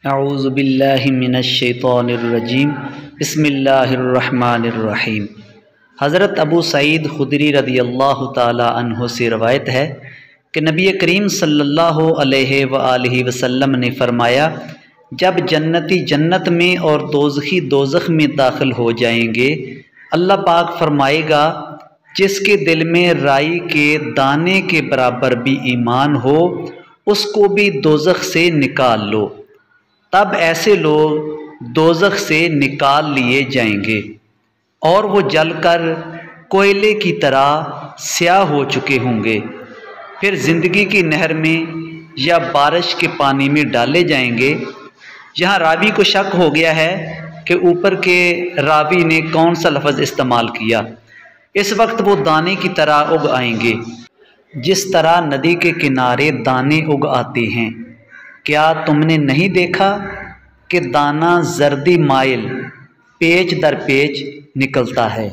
अऊज़ु बिल्लाहि मिनश्शैतानिर्रजीम बिस्मिल्लाहिर्रहमानिर्रहीम। हज़रत अबू सईद खुदरी रदियल्लाहु ताला अन्हु से रवायत है कि नबी करीम सल्लल्लाहु अलैहि वसल्लम ने फरमाया, जब जन्नती जन्नत में और दोज़खी दोज़ख में दाखिल हो जाएंगे, अल्लाह पाक फरमाएगा, जिसके दिल में राई के दाने के बराबर भी ईमान हो उसको भी दोज़ख से निकाल लो। तब ऐसे लोग दोज़ख से निकाल लिए जाएंगे और वो जलकर कोयले की तरह स्याह हो चुके होंगे। फिर ज़िंदगी की नहर में या बारिश के पानी में डाले जाएंगे। यहाँ रावी को शक हो गया है कि ऊपर के रावी ने कौन सा लफ्ज़ इस्तेमाल किया। इस वक्त वो दाने की तरह उग आएंगे, जिस तरह नदी के किनारे दाने उग आते हैं। क्या तुमने नहीं देखा कि दाना जर्दी माइल पेच दर पेच निकलता है।